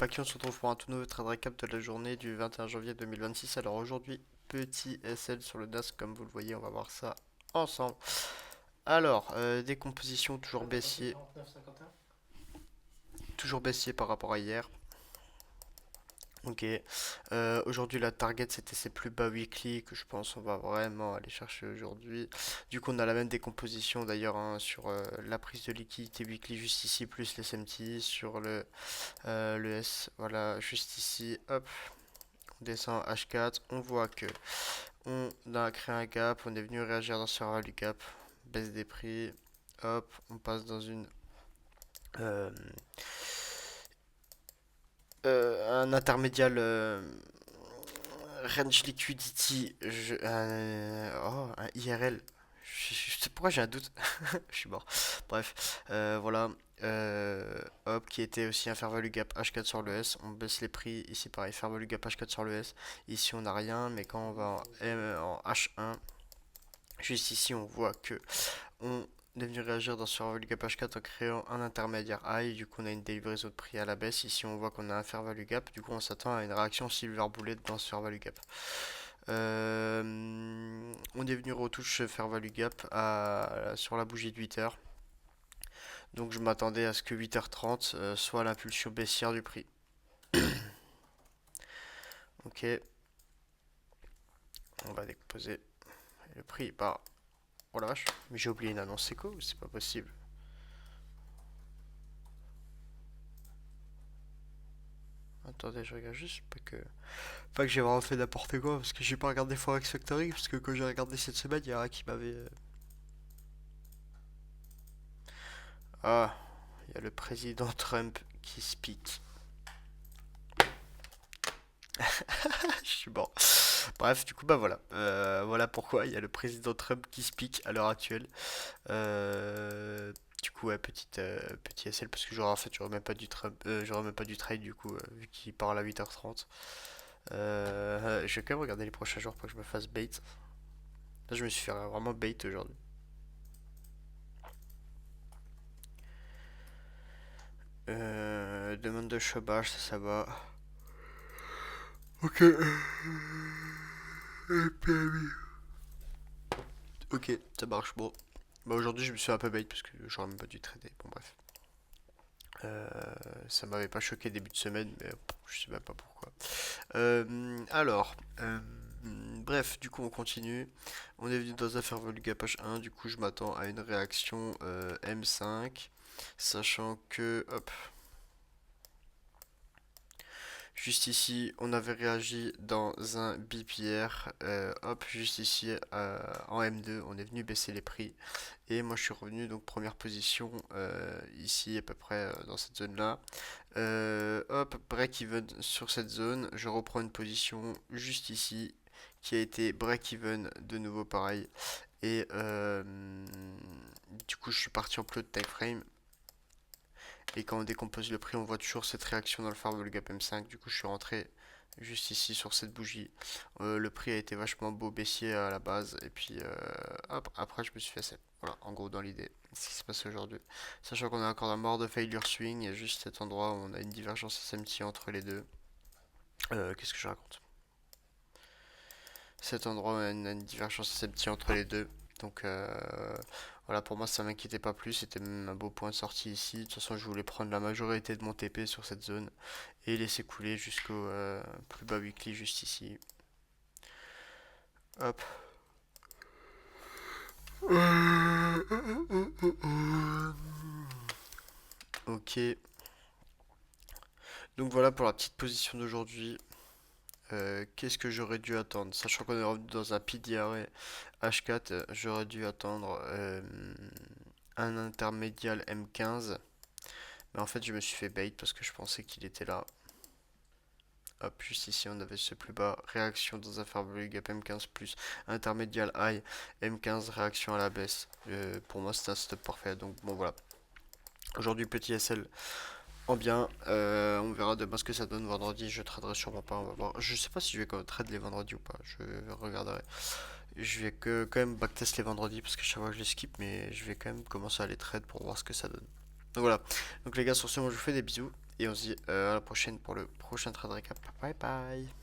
Paki, on se retrouve pour un tout nouveau trade recap de la journée du 21 janvier 2026. Alors aujourd'hui, petit SL sur le NAS, comme vous le voyez, on va voir ça ensemble. Alors, décomposition toujours baissier par rapport à hier. Ok. Aujourd'hui, la target c'était ses plus bas weekly que je pense on va vraiment aller chercher aujourd'hui. Du coup, on a la même décomposition d'ailleurs hein, sur la prise de liquidité weekly juste ici, plus les SMT sur le S. Voilà, juste ici. Hop. On descend H4, on voit que on a créé un gap, on est venu réagir dans ce value gap, baisse des prix, hop, on passe dans une euh, un intermédial range liquidity, un IRL. Je sais pourquoi j'ai un doute, je suis mort. Bref, voilà. Hop, qui était aussi un fair value gap H4 sur le S. On baisse les prix. Ici, pareil, fair value gap H4 sur le S. Ici, on n'a rien, mais quand on va en H1, juste ici, on voit que on est venu réagir dans ce fair value gap H4 en créant un intermédiaire high. Du coup, on a une livraison de prix à la baisse. Ici, on voit qu'on a un fair value gap. Du coup, on s'attend à une réaction silver bullet dans ce fair value gap. On est venu retouche fair value gap sur la bougie de 8 heures. Donc je m'attendais à ce que 8h30 soit l'impulsion baissière du prix. Ok, on va décomposer le prix par... Oh la vache, mais j'ai oublié une annonce éco, c'est pas possible. Attendez, je regarde juste, pas que j'ai vraiment fait n'importe quoi, parce que j'ai pas regardé Forex Factory, parce que quand j'ai regardé cette semaine, il y a un qui m'avait... Ah, il y a le président Trump qui speak. Je suis mort. Bref, du coup, bah voilà. Voilà pourquoi il y a le président Trump qui speak à l'heure actuelle. Du coup, ouais, petit SL parce que j'aurais même pas du Trump, j'aurais même pas du trade du coup, vu qu'il parle à 8h30. Je vais quand même regarder les prochains jours pour que je me fasse bait. Là, je me suis fait vraiment bait aujourd'hui. Demande de chômage, ça va. Ok. Ok, ça marche. Bon. Bah aujourd'hui, je me suis fait un peu bait parce que j'aurais même pas dû trader. Bon, bref. Euh, Ça m'avait pas choqué début de semaine, mais je sais même pas pourquoi. Alors, bref, du coup on continue. On est venu dans un fair value gap H1, du coup je m'attends à une réaction M5, sachant que, hop, juste ici on avait réagi dans un BPR, hop, juste ici en M2, on est venu baisser les prix. Et moi je suis revenu donc première position ici à peu près dans cette zone là. Hop, break-even sur cette zone. Je reprends une position juste ici qui a été break-even de nouveau pareil. Et du coup, je suis parti en plot de time frame. Et quand on décompose le prix, on voit toujours cette réaction dans le Fair Value Gap M5. Du coup, je suis rentré juste ici sur cette bougie. Le prix a été vachement beau baissier à la base. Et puis, hop, après, je me suis fait 7. Voilà, en gros, dans l'idée, ce qui s'est passé aujourd'hui. Sachant qu'on a encore un mort de failure swing. Il y a juste cet endroit où on a une divergence SMT entre les deux. Qu'est-ce que je raconte? Cet endroit où on a une divergence SMT entre les deux. Donc, voilà, pour moi, ça m'inquiétait pas plus. C'était même un beau point de sortie ici. De toute façon, je voulais prendre la majorité de mon TP sur cette zone et laisser couler jusqu'au plus bas weekly juste ici. Hop. Ok. Donc voilà pour la petite position d'aujourd'hui. Qu'est-ce que j'aurais dû attendre? Sachant qu'on est revenu dans un PDRA H4, j'aurais dû attendre un intermédial M15. Mais en fait, je me suis fait bait parce que je pensais qu'il était là. Hop, juste ici, on avait ce plus bas. Réaction dans un fair value gap M15 plus intermédial high M15, réaction à la baisse. Pour moi, c'est un stop parfait. Donc, bon, voilà. Aujourd'hui, petit SL en bien. On verra demain ce que ça donne vendredi. Je traderai sûrement pas. On va voir. Je sais pas si je vais quand même trade les vendredis ou pas. Je regarderai. Je vais quand même backtest les vendredis parce que chaque fois je les skip. Mais je vais quand même commencer à les trade pour voir ce que ça donne. Donc voilà. Donc les gars, sur ce, moi je vous fais des bisous. Et on se dit à la prochaine pour le prochain trade recap. Bye bye.